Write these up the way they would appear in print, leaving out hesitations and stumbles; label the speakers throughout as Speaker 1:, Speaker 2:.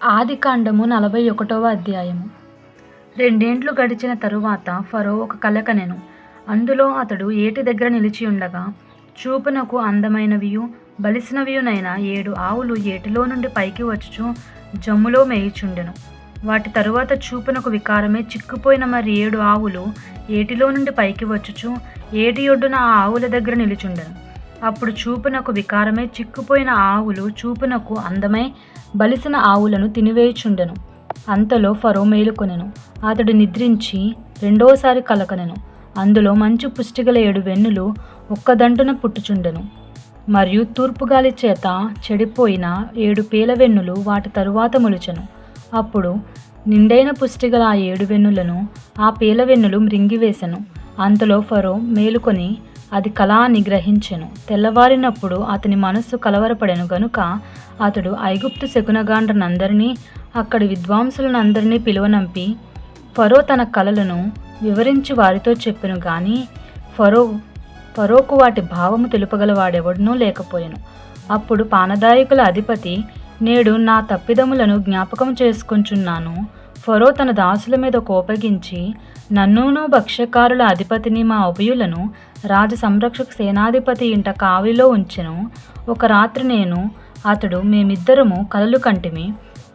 Speaker 1: ఆదికాండము 41వ అధ్యాయము. 2 గడిచిన తరువాత ఫరో ఒక కల కనెను. అందులో అతడు ఏటి దగ్గర నిలిచియుండగా చూపునకు అందమైనవియు బలిసినవియునైన 7 ఆవులు ఏటిలో నుండి పైకి వచ్చుచు జమ్ములో మేయుచుండెను. వాటి తరువాత చూపునకు వికారమే చిక్కుపోయిన మరి 7 ఆవులు ఏటిలో నుండి పైకి వచ్చుచు ఏటి ఒడ్డున ఆ ఆవుల దగ్గర నిలుచుండెను. అప్పుడు చూపునకు వికారమై చిక్కుపోయిన ఆవులు చూపునకు అందమై బలిసిన ఆవులను తినివేయుచుండెను. అంతలో ఫరో మేలుకొనెను. అతడు నిద్రించి రెండోసారి కలకనెను. అందులో మంచి పుష్టిగల 7 వెన్నులు ఒక్కదంటున పుట్టుచుండెను. మరియు తూర్పుగాలి చేత చెడిపోయిన 7 పీలవెన్నులు వాటి తరువాత మొలిచెను. అప్పుడు నిండైన పుష్టిగల ఆ 7 వెన్నులను ఆ పీలవెన్నులు మృంగివేశెను. అంతలో ఫరో మేలుకొని అది కల అని గ్రహించెను. తెల్లవారినప్పుడు అతని మనస్సు కలవరపడెను గనుక అతడు ఐగుప్తు శకునగాండ్రనందరినీ అక్కడి విద్వాంసులనందరినీ పిలువనంపి ఫరో తన కలలను వివరించి వారితో చెప్పెను. గాని ఫరోకు వాటి భావము తెలుపగలవాడెవడనూ లేకపోయెను. అప్పుడు పానదాయకుల అధిపతి, నేడు నా తప్పిదములను జ్ఞాపకం చేసుకొంచున్నాను. ఫరో తన దాసుల మీద కోపగించి నన్నును భక్ష్యకారుల అధిపతిని మా ఉభయులను రాజ సంరక్షక సేనాధిపతి ఇంట కావిలో ఉంచెను. ఒక రాత్రి నేను అతడు మేమిద్దరము కలలు కంటిమి.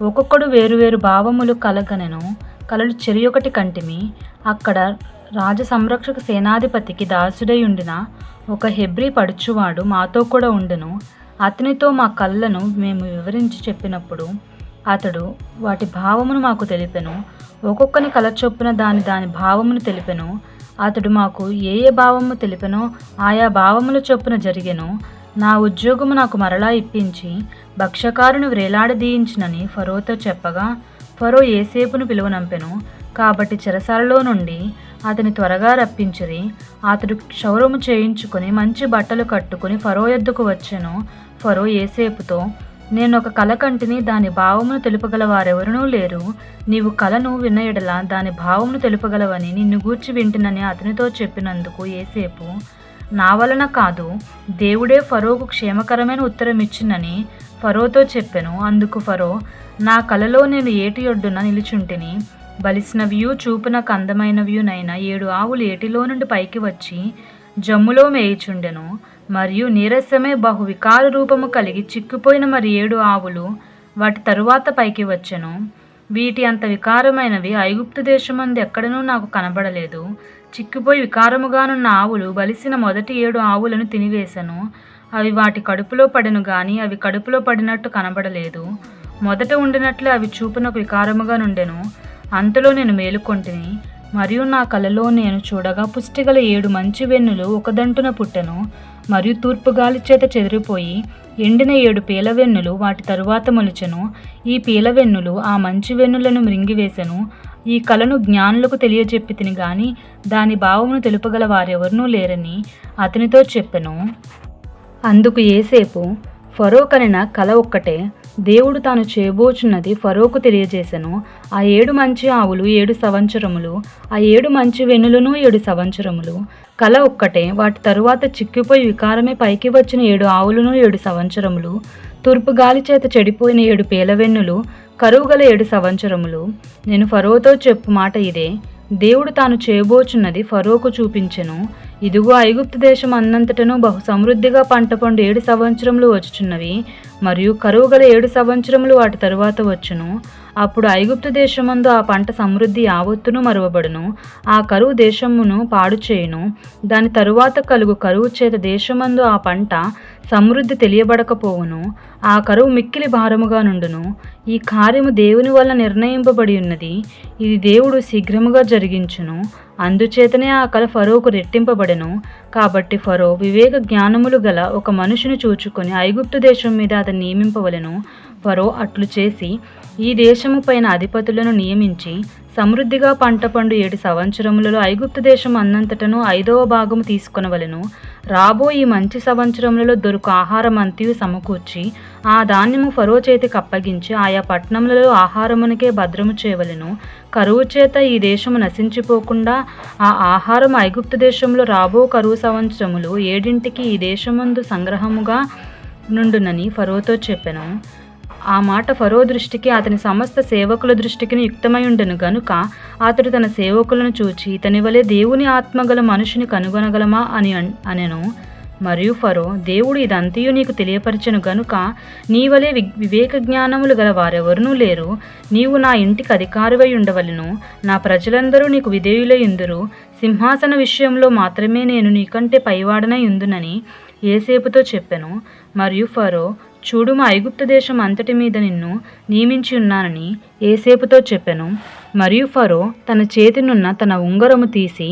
Speaker 1: ఒక్కొక్కడు వేరువేరు భావములు కలగనెను. కలలు చెరియొకటి కంటిమి. అక్కడ రాజ సంరక్షక సేనాధిపతికి దాసుడై ఉండిన ఒక హెబ్రీ పడుచువాడు మాతో కూడా ఉండెను. అతనితో మా కళ్ళను మేము వివరించి చెప్పినప్పుడు అతడు వాటి భావమును మాకు తెలిపెను. ఒక్కొక్కని కల చొప్పున దాని భావమును తెలిపెను. అతడు మాకు ఏ భావము తెలిపెనో ఆయా భావముల చొప్పున జరిగెను. నా ఉద్యోగము నాకు మరలా ఇప్పించి భక్ష్యకారుని వ్రేలాడదీయించినని ఫరోతో చెప్పగా ఫరో యోసేపును పిలువనంపెను. కాబట్టి చెరసాలలో నుండి అతని త్వరగా రప్పించిరి. అతడు క్షౌరము చేయించుకొని మంచి బట్టలు కట్టుకుని ఫరో యొద్దకు వచ్చెను. ఫరో యోసేపుతో, నేను ఒక కల కంటిని, దాని భావమును తెలుపగల వారెవరనూ లేరు. నీవు కలను విన్న ఎడల దాని భావమును తెలుపగలవని నిన్ను గూర్చి వింటునని అతనితో చెప్పినందుకు యోసేపు, నా వలన కాదు, దేవుడే ఫరోకు క్షేమకరమైన ఉత్తరం ఇచ్చినని ఫరోతో చెప్పెను. అందుకు ఫరో, నా కలలో నేను ఏటి ఒడ్డున నిలుచుంటిని. బలిసినవియు చూపునకు అందమైనవియునైన 7 ఆవులు ఏటిలో నుండి పైకి వచ్చి జమ్ములో మేయుచుండెను. మరియు నీరసమే బహు వికార రూపము కలిగి చిక్కుపోయిన మరి 7 ఆవులు వాటి తరువాత పైకి వచ్చెను. వీటి అంత వికారమైనవి ఐగుప్తు దేశమందు ఎక్కడనూ నాకు కనబడలేదు. చిక్కుపోయి వికారముగానున్న ఆవులు బలిసిన మొదటి 7 ఆవులను తినివేశను. అవి వాటి కడుపులో పడెను గాని అవి కడుపులో పడినట్టు కనబడలేదు. మొదట ఉండినట్లు అవి చూపునకు వికారముగా నుండెను. అంతలో నేను మేలుకొంటిని. మరియు నా కలలో నేను చూడగా పుష్టిగల 7 మంచి వెన్నులు ఒకదంటున పుట్టెను. మరియు తూర్పుగాలి చేత చెదిరిపోయి ఎండిన 7 పీలవెన్నులు వాటి తరువాత మొలిచెను. ఈ పీలవెన్నులు ఆ మంచి వెన్నులను మృంగివేశెను. ఈ కలను జ్ఞానులకు తెలియజెప్పి తిని గాని దాని భావమును తెలుపగల వారెవరనూ లేరని అతనితో చెప్పెను. అందుకు యోసేపు, ఫరో కనిన కల ఒక్కటే, దేవుడు తాను చేయబోచున్నది ఫరోకు తెలియజేసెను. ఆ 7 మంచి ఆవులు 7 సంవత్సరములు, ఆ 7 మంచి వెన్నులను 7 సంవత్సరములు. కల ఒక్కటే. వాటి తరువాత చిక్కిపోయి వికారమే పైకి వచ్చిన 7 ఆవులను 7 సంవత్సరములు. తూర్పు గాలి చేత చెడిపోయిన 7 పీలవెన్నులు, కరువుగల 7 సంవత్సరములు. నేను ఫరోతో చెప్పు మాట ఇదే, దేవుడు తాను చేయబోచున్నది ఫరోకు చూపించెను. ఇదిగో ఐగుప్తు దేశం అన్నంతటను బహు సమృద్ధిగా పంట పండు 7 సంవత్సరములు వచ్చుచున్నవి. మరియు కరువుగల 7 సంవత్సరములు వాటి తరువాత వచ్చును. అప్పుడు ఐగుప్తు దేశమందు ఆ పంట సమృద్ధి యావత్తును మరువబడును. ఆ కరువు దేశమును పాడు చేయును. దాని తరువాత కలుగు కరువు చేత దేశమందు ఆ పంట సమృద్ధి తెలియబడకపోవును. ఆ కరువు మిక్కిలి భారముగా నుండును. ఈ కార్యము దేవుని వల్ల నిర్ణయింపబడి ఉన్నది. ఇది దేవుడు శీఘ్రముగా జరిగించును. అందుచేతనే ఆ కల ఫరోకు రెట్టింపబడెను. కాబట్టి ఫరో వివేక జ్ఞానములు గల ఒక మనుషుని చూచుకొని ఐగుప్తు దేశం మీద అతన్ని నియమింపవలెను. ఫరో అట్లు చేసి ఈ దేశము పైన అధిపతులను నియమించి సమృద్ధిగా పంట పండు 7 సంవత్సరములలో ఐగుప్తు దేశం అన్నంతటను 5వ భాగము తీసుకొనవలెను. రాబో ఈ మంచి సంవత్సరములలో దొరుకు ఆహారం అంతయు సమకూర్చి ఆ ధాన్యము ఫరో చేతికి అప్పగించి ఆయా పట్టణములలో ఆహారమునకే భద్రము చేయవలెను. కరువు చేత ఈ దేశము నశించిపోకుండా ఆ ఆహారం ఐగుప్తు దేశంలో రాబో కరువు సంవత్సరములు 7 ఈ దేశమందు సంగ్రహముగా నుండునని ఫరోతో చెప్పెను. ఆ మాట ఫరో దృష్టికి అతని సమస్త సేవకుల దృష్టికి యుక్తమై ఉండెను గనుక అతడు తన సేవకులను చూచి, ఇతని వలె దేవుని ఆత్మగల మనుషుని కనుగొనగలమా అని అనెను. మరియు ఫరో, దేవుడు ఇదంతయు నీకు తెలియపరచెను గనుక నీ వలె వివేక జ్ఞానములు గల వారెవరునూ లేరు. నీవు నా ఇంటికి అధికారివై ఉండవలెను. నా ప్రజలందరూ నీకు విధేయులై ఉందురు. సింహాసన విషయంలో మాత్రమే నేను నీకంటే పైవాడనై ఉందునని యోసేపుతో చెప్పెను. మరియు ఫరో, చూడు, మా ఐగుప్తు దేశం అంతటి మీద నిన్ను నియమించి ఉన్నానని యోసేపుతో చెప్పెను. మరియు ఫరో తన చేతినున్న తన ఉంగరము తీసి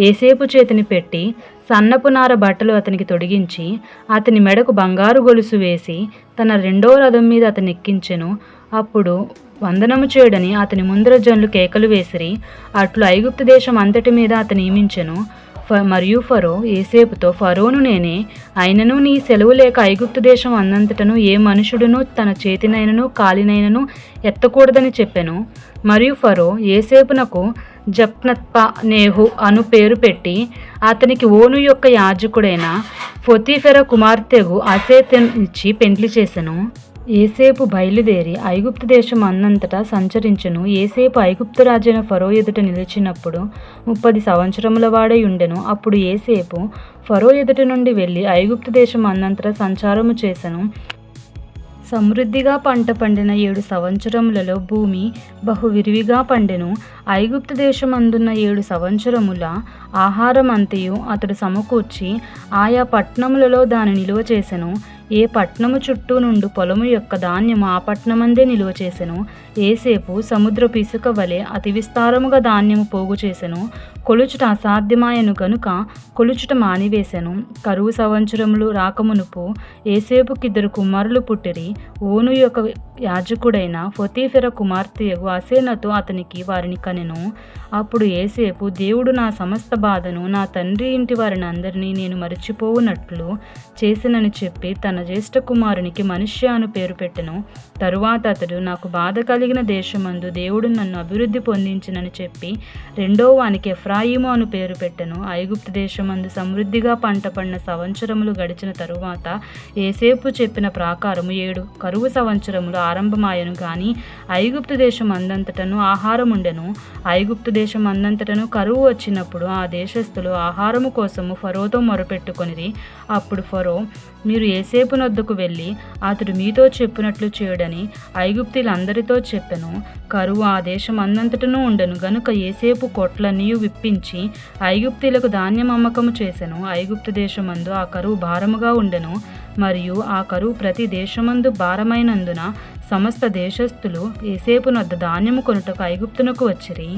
Speaker 1: యోసేపు చేతిని పెట్టి సన్నపు నార బట్టలు అతనికి తొడిగించి అతని మెడకు బంగారు గొలుసు వేసి తన రెండో రథం మీద అతని ఎక్కించెను. అప్పుడు వందనము చేయడని అతని ముందర జనులు కేకలు వేసిరి. అట్లు ఐగుప్తు దేశం అంతటి మీద అతని నియమించెను. మరియు ఫరో యోసేపుతో, ఫరోను నేనే, అయినను నీ సెలవు లేక ఐగుప్తు దేశం అన్నంతటను ఏ మనుషుడును తన చేతినైనను కాలినైనను ఎత్తకూడదని చెప్పెను. మరియు ఫరో యోసేపునకు జప్నత్పనేహు అను పేరు పెట్టి అతనికి ఓను యొక్క యాజకుడైన పొతీఫెర కుమార్తెగు అసేతెను ఇచ్చి పెండ్లి చేసెను. యోసేపు బయలుదేరి ఐగుప్తు దేశం అన్నంతటా సంచరించెను. యోసేపు ఐగుప్తు రాజైన ఫరో ఎదుట నిలిచినప్పుడు 30 సంవత్సరముల వాడై ఉండెను. అప్పుడు యోసేపు ఫరో ఎదుట నుండి వెళ్ళి ఐగుప్తు దేశం అన్నంతటా సంచారము చేసెను. సమృద్ధిగా పంట పండిన 7 సంవత్సరములలో భూమి బహు విరివిగా పండెను. ఐగుప్తు దేశమందున్న 7 సంవత్సరముల ఆహారం అంతయు అతడు సమకూర్చి ఆయా పట్టణములలో దాని నిలువ చేసెను. ఏ పట్నము చుట్టూ నుండి పొలము యొక్క ధాన్యము ఆ పట్నమందే నిలువ చేసెను. యోసేపు సముద్రపు ఇసుక వలె అతి విస్తారముగా ధాన్యము పోగు చేసెను. కొలుచుట అసాధ్యమాయను గనుక కొలుచుట మానివేశెను. కరువు సంవత్సరములు రాకమునుపు యోసేపుకి 2 కుమారులు పుట్టిరి. ఓను యొక్క యాజకుడైన పొతీఫెర కుమార్తెయగు అసేనతు అతనికి వారిని కనెను. అప్పుడు యోసేపు, దేవుడు నా సమస్త బాధను నా తండ్రి ఇంటి వారిని అందరినీ నేను మరచిపోవునట్లు చేసినని చెప్పి తన జ్యేష్ఠ కుమారునికి మనుష్య అను పేరు పెట్టెను. తరువాత అతడు, నాకు బాధ కలిగిన దేశమందు దేవుడు నన్ను అభివృద్ధి పొందించినని చెప్పి రెండో వానికి ఎఫ్రాయిము అను పేరు పెట్టెను. ఐగుప్తు దేశమందు సమృద్ధిగా పంట పండిన సంవత్సరములు గడిచిన తరువాత యోసేపు చెప్పిన ప్రకారము 7 కరువు సంవత్సరములు ఆరంభమాయను. గాని ఐగుప్తు దేశం అందంతటను ఆహారం ఉండెను. ఐగుప్తు దేశం అందంతటను కరువు వచ్చినప్పుడు ఆ దేశస్థులు ఆహారము కోసము ఫరోతో మొరపెట్టుకొనిరి. అప్పుడు ఫరో, మీరు యోసేపు నొద్దకు వెళ్ళి అతడు మీతో చెప్పినట్లు చేయడని ఐగుప్తీయులందరితో చెప్పెను. కరువు ఆ దేశం అందంతటను ఉండెను గనుక యోసేపు కొట్లన్నీ విప్పించి ఐగుప్తీయులకు ధాన్యం అమ్మకము చేసెను. ఐగుప్తు దేశమందు ఆ కరువు భారముగా ఉండెను. మరియు ఆ కరువు ప్రతి దేశమందు భారమైనందున సమస్త దేశస్థులు యోసేపు నొద్ద ధాన్యము కొనుటకు ఐగుప్తునకు వచ్చిరి.